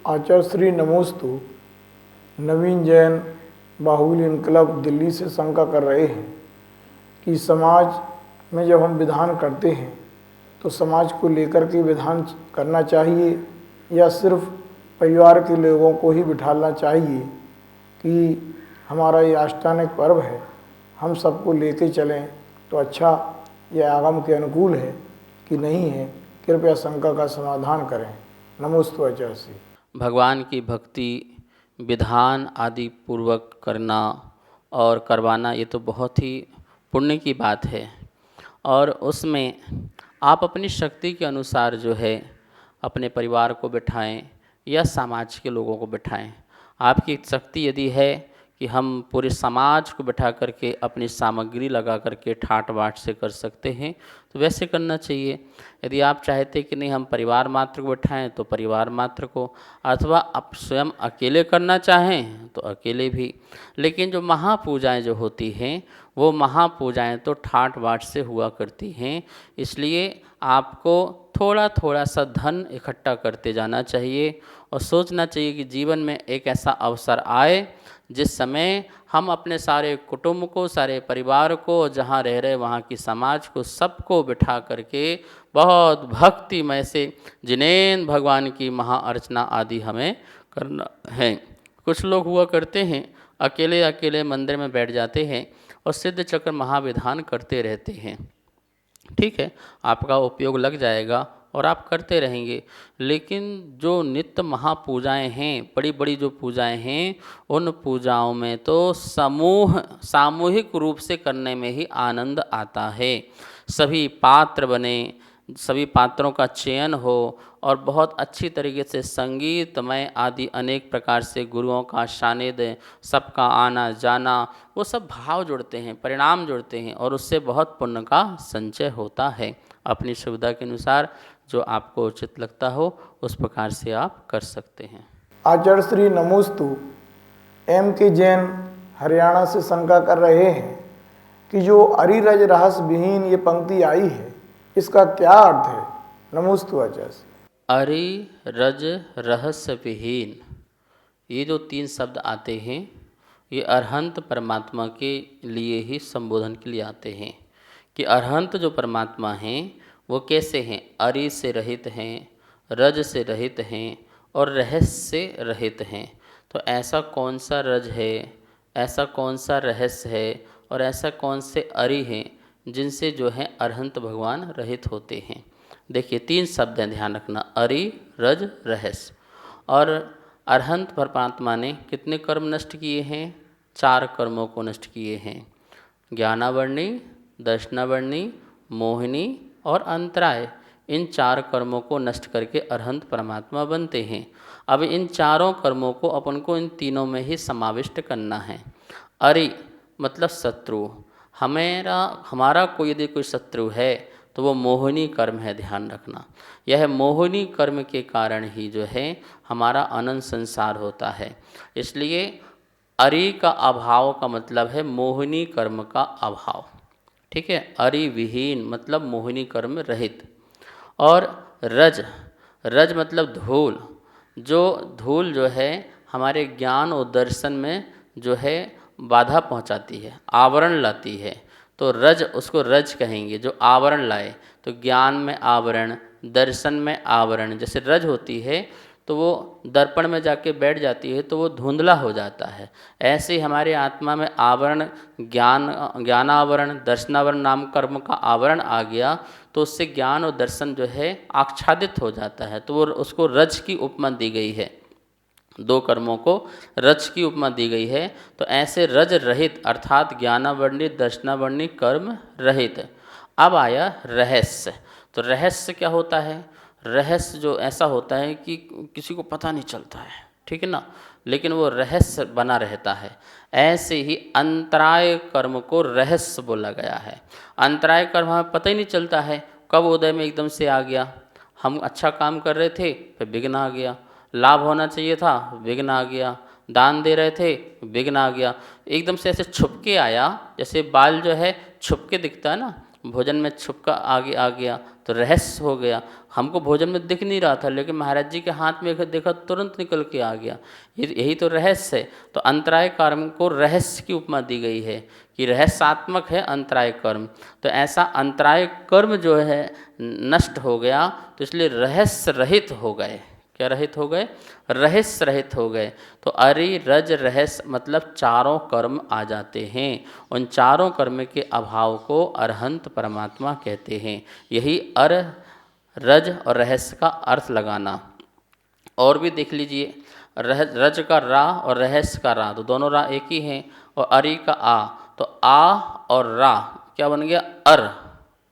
आचार्य श्री नमोस्तु नवीन जैन बाहुल्य इनकलाब दिल्ली से शंका कर रहे हैं कि समाज में जब हम विधान करते हैं तो समाज को लेकर के विधान करना चाहिए या सिर्फ परिवार के लोगों को ही बिठाना चाहिए कि हमारा ये आस्थानिक पर्व है, हम सबको लेके चलें तो अच्छा, यह आगम के अनुकूल है कि नहीं है। कृपया शंका का समाधान करें। नमोस्तु आचार्य श्री। भगवान की भक्ति विधान आदि पूर्वक करना और करवाना ये तो बहुत ही पुण्य की बात है, और उसमें आप अपनी शक्ति के अनुसार जो है अपने परिवार को बिठाएं या समाज के लोगों को बिठाएं। आपकी शक्ति यदि है कि हम पूरे समाज को बिठा करके अपनी सामग्री लगा करके ठाट बाट से कर सकते हैं तो वैसे करना चाहिए। यदि आप चाहते कि नहीं हम परिवार मात्र को बिठाएं तो परिवार मात्र को, अथवा आप स्वयं अकेले करना चाहें तो अकेले भी। लेकिन जो महापूजाएं जो होती हैं वो महापूजाएं तो ठाट बाट से हुआ करती हैं, इसलिए आपको थोड़ा थोड़ा सा धन इकट्ठा करते जाना चाहिए और सोचना चाहिए कि जीवन में एक ऐसा अवसर आए जिस समय हम अपने सारे कुटुंब को, सारे परिवार को, जहाँ रह रहे वहाँ की समाज को, सबको बिठा करके बहुत भक्तिमय से जिनेंद्र भगवान की महाअर्चना आदि हमें करना है। कुछ लोग हुआ करते हैं अकेले अकेले मंदिर में बैठ जाते हैं और सिद्ध चक्र महाविधान करते रहते हैं। ठीक है, आपका उपयोग लग जाएगा और आप करते रहेंगे, लेकिन जो नित्य महापूजाएं हैं, बड़ी बड़ी जो पूजाएं हैं, उन पूजाओं में तो सामूहिक रूप से करने में ही आनंद आता है। सभी पात्र बने, सभी पात्रों का चयन हो और बहुत अच्छी तरीके से संगीतमय आदि अनेक प्रकार से गुरुओं का सानिध्य, सबका आना जाना, वो सब भाव जुड़ते हैं, परिणाम जुड़ते हैं और उससे बहुत पुण्य का संचय होता है। अपनी सुविधा के अनुसार जो आपको उचित लगता हो उस प्रकार से आप कर सकते हैं। आचार्य श्री नमोस्तु एम के जैन हरियाणा से शंका कर रहे हैं कि जो अरिरज रहस्य विहीन ये पंक्ति आई है इसका क्या अर्थ है। नमोस्तु आचार्य श्री। अरिरज रहस्य विहीन, ये जो 3 शब्द आते हैं ये अरहंत परमात्मा के लिए ही संबोधन के लिए आते हैं कि अरहंत जो परमात्मा हैं वो कैसे हैं, अरि से रहित हैं, रज से रहित हैं और रहस्य से रहित हैं। तो ऐसा कौन सा रज है, ऐसा कौन सा रहस्य है और ऐसा कौन से अरि हैं जिनसे जो है अरहंत भगवान रहित होते हैं। देखिए 3 शब्द हैं, ध्यान रखना, अरि रज रहस्य। और अरहंत परमात्मा ने कितने कर्म नष्ट किए हैं, 4 कर्मों को नष्ट किए हैं, ज्ञानावर्णी, दर्शनावर्णी, मोहिनी और अंतराय। इन 4 कर्मों को नष्ट करके अरहंत परमात्मा बनते हैं। अब इन चारों कर्मों को अपन को इन तीनों में ही समाविष्ट करना है। अरि मतलब शत्रु, हमारा कोई यदि कोई शत्रु है तो वो मोहिनी कर्म है, ध्यान रखना। यह मोहिनी कर्म के कारण ही जो है हमारा अनंत संसार होता है। इसलिए अरि का अभाव का मतलब है मोहिनी कर्म का अभाव। ठीक है, अरि विहीन मतलब मोहिनी कर्म रहित। और रज, रज मतलब धूल, जो धूल जो है हमारे ज्ञान और दर्शन में जो है बाधा पहुंचाती है, आवरण लाती है, तो रज, उसको रज कहेंगे, जो आवरण लाए। तो ज्ञान में आवरण, दर्शन में आवरण, जैसे रज होती है तो वो दर्पण में जाके बैठ जाती है तो वो धुंधला हो जाता है। ऐसे ही हमारे आत्मा में आवरण, ज्ञानावरण, दर्शनावरण नाम कर्म का आवरण आ गया तो उससे ज्ञान और दर्शन जो है आच्छादित हो जाता है, तो वो उसको रज की उपमा दी गई है। 2 कर्मों को रज की उपमा दी गई है। तो ऐसे रज रहित अर्थात ज्ञानावर्णी दर्शनावर्णी कर्म रहित। अब आया रहस्य। तो रहस्य क्या होता है, रहस्य जो ऐसा होता है कि किसी को पता नहीं चलता है, ठीक है ना, लेकिन वो रहस्य बना रहता है। ऐसे ही अंतराय कर्म को रहस्य बोला गया है। अंतराय कर्म हमें पता ही नहीं चलता है, कब उदय में एकदम से आ गया, हम अच्छा काम कर रहे थे फिर विघ्न आ गया, लाभ होना चाहिए था विघ्न आ गया, दान दे रहे थे विघ्न आ गया, एकदम से ऐसे छुप के आया। जैसे बाल जो है छुप के दिखता है ना, भोजन में छुपका आगे आ गया तो रहस्य हो गया। हमको भोजन में दिख नहीं रहा था, लेकिन महाराज जी के हाथ में देखा तुरंत निकल के आ गया। यही तो रहस्य है। तो अंतराय कर्म को रहस्य की उपमा दी गई है कि रहस्यात्मक है अंतराय कर्म। तो ऐसा अंतराय कर्म जो है नष्ट हो गया, तो इसलिए रहस्य रहित हो गए। क्या रहित हो गए? रहस्य रहित हो गए। तो अरि रज रहस्य मतलब चारों कर्म आ जाते हैं। उन चारों कर्म के अभाव को अरहंत परमात्मा कहते हैं। यही अर रज और रहस्य का अर्थ लगाना। और भी देख लीजिए, रज का रा और रहस्य का रा, तो दोनों रा एक ही हैं। और अरि का आ, तो आ और रा क्या बन गया?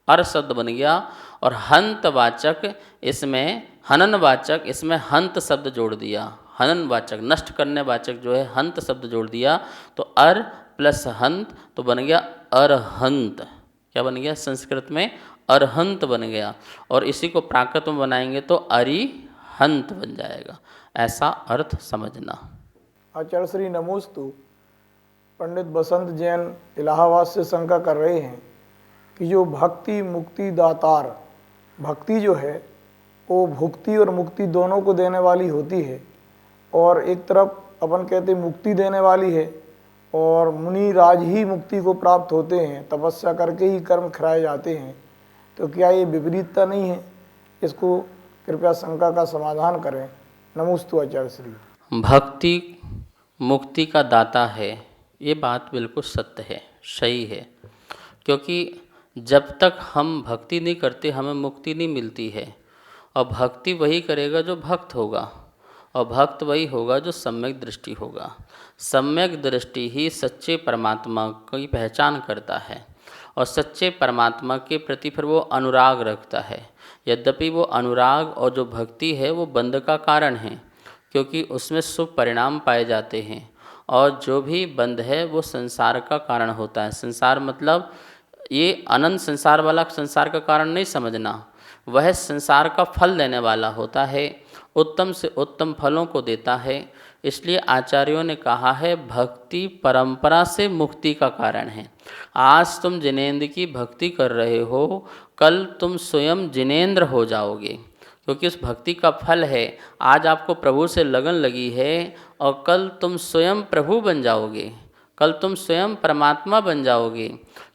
अर शब्द बन गया। और हंत वाचक इसमें हनन वाचक, इसमें हंत शब्द जोड़ दिया। हनन वाचक नष्ट करने वाचक जो है हंत शब्द जोड़ दिया। तो अर प्लस हंत तो बन गया अरहंत। क्या बन गया? संस्कृत में अरहंत बन गया। और इसी को प्राकृत में बनाएंगे तो अरिहंत बन जाएगा। ऐसा अर्थ समझना। आचार्य श्री नमोस्तु पंडित बसंत जैन इलाहाबाद से शंका कर रहे हैं कि जो भक्ति मुक्ति दातार, भक्ति जो है वो भुक्ति और मुक्ति दोनों को देने वाली होती है। और एक तरफ अपन कहते मुक्ति देने वाली है, और मुनि राज ही मुक्ति को प्राप्त होते हैं, तपस्या करके ही कर्म खिलाए जाते हैं। तो क्या ये विपरीतता नहीं है? इसको कृपया शंका का समाधान करें। नमोस्तु आचार्य श्री। भक्ति मुक्ति का दाता है, ये बात बिल्कुल सत्य है, सही है। क्योंकि जब तक हम भक्ति नहीं करते हमें मुक्ति नहीं मिलती है। और भक्ति वही करेगा जो भक्त होगा, और भक्त वही होगा जो सम्यक दृष्टि होगा। सम्यक दृष्टि ही सच्चे परमात्मा की पहचान करता है, और सच्चे परमात्मा के प्रति फिर वो अनुराग रखता है। यद्यपि वो अनुराग और जो भक्ति है वो बंध का कारण है, क्योंकि उसमें शुभ परिणाम पाए जाते हैं। और जो भी बंध है वो संसार का कारण होता है। संसार मतलब ये अनंत संसार वाला संसार का कारण नहीं समझना, वह संसार का फल देने वाला होता है, उत्तम से उत्तम फलों को देता है। इसलिए आचार्यों ने कहा है भक्ति परंपरा से मुक्ति का कारण है। आज तुम जिनेंद्र की भक्ति कर रहे हो, कल तुम स्वयं जिनेंद्र हो जाओगे, क्योंकि उस भक्ति का फल है। आज आपको प्रभु से लगन लगी है, और कल तुम स्वयं प्रभु बन जाओगे, कल तुम स्वयं परमात्मा बन जाओगे।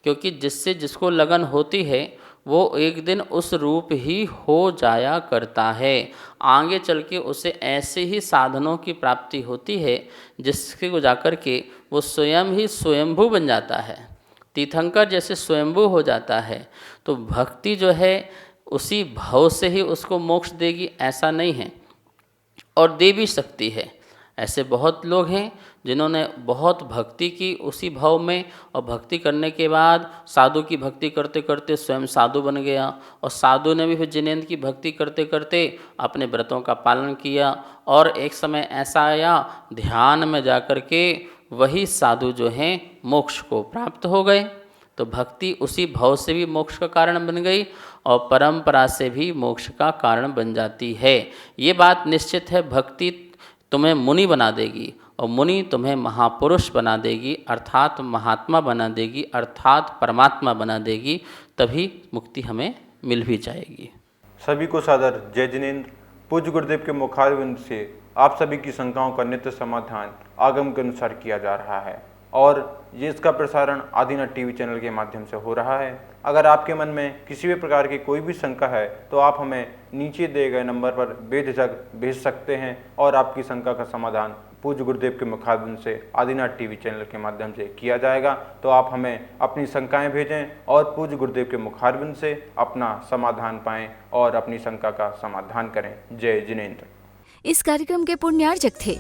क्योंकि जिससे जिसको लगन होती है वो एक दिन उस रूप ही हो जाया करता है। आगे चल के उसे ऐसे ही साधनों की प्राप्ति होती है जिसके को जाकर के वो स्वयं ही स्वयंभू बन जाता है, तीर्थंकर जैसे स्वयंभू हो जाता है। तो भक्ति जो है उसी भाव से ही उसको मोक्ष देगी ऐसा नहीं है, और दे भी सकती है। ऐसे बहुत लोग हैं जिन्होंने बहुत भक्ति की उसी भाव में, और भक्ति करने के बाद साधु की भक्ति करते करते स्वयं साधु बन गया, और साधु ने भी फिर जिनेंद्र की भक्ति करते करते अपने व्रतों का पालन किया। और एक समय ऐसा आया ध्यान में जाकर के वही साधु जो हैं मोक्ष को प्राप्त हो गए। तो भक्ति उसी भाव से भी मोक्ष का कारण बन गई, और परंपरा से भी मोक्ष का कारण बन जाती है। ये बात निश्चित है, भक्ति तुम्हें मुनि बना देगी, और मुनि तुम्हें महापुरुष बना देगी, अर्थात महात्मा बना देगी, अर्थात परमात्मा बना देगी। तभी मुक्ति हमें मिल भी जाएगी। सभी को सादर जय जिनेंद्र। पूज्य गुरुदेव के मुखारविंद से आप सभी की शंकाओं का नित्य समाधान आगम के अनुसार किया जा रहा है, और ये इसका प्रसारण आदिनाथ टीवी चैनल के माध्यम से हो रहा है। अगर आपके मन में किसी भी प्रकार की कोई भी शंका है तो आप हमें नीचे दिए गए नंबर पर बेझिझक भेज सकते हैं, और आपकी शंका का समाधान पूज्य गुरुदेव के मुखारविंद से आदिनाथ टीवी चैनल के माध्यम से किया जाएगा। तो आप हमें अपनी शंकाएं भेजें, और पूज्य गुरुदेव के मुखारविंद से अपना समाधान पाएं और अपनी शंका का समाधान करें। जय जिनेंद्र। इस कार्यक्रम के पुण्यार्जक थे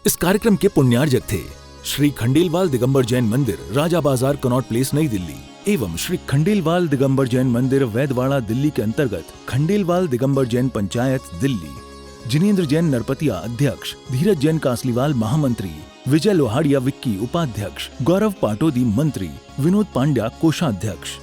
इस कार्यक्रम के पुण्यार्जक थे श्री खंडेलवाल दिगंबर जैन मंदिर, राजा बाजार, कनॉट प्लेस, नई दिल्ली, एवं श्री खंडेलवाल दिगंबर जैन मंदिर, वैदवाड़ा, दिल्ली के अंतर्गत खंडेलवाल दिगंबर जैन पंचायत, दिल्ली। जिनेंद्र जैन नरपतिया अध्यक्ष, धीरज जैन कासलीवाल महामंत्री, विजय लोहाड़िया विक्की उपाध्यक्ष, गौरव पाटोदी मंत्री, विनोद पांड्या कोषाध्यक्ष।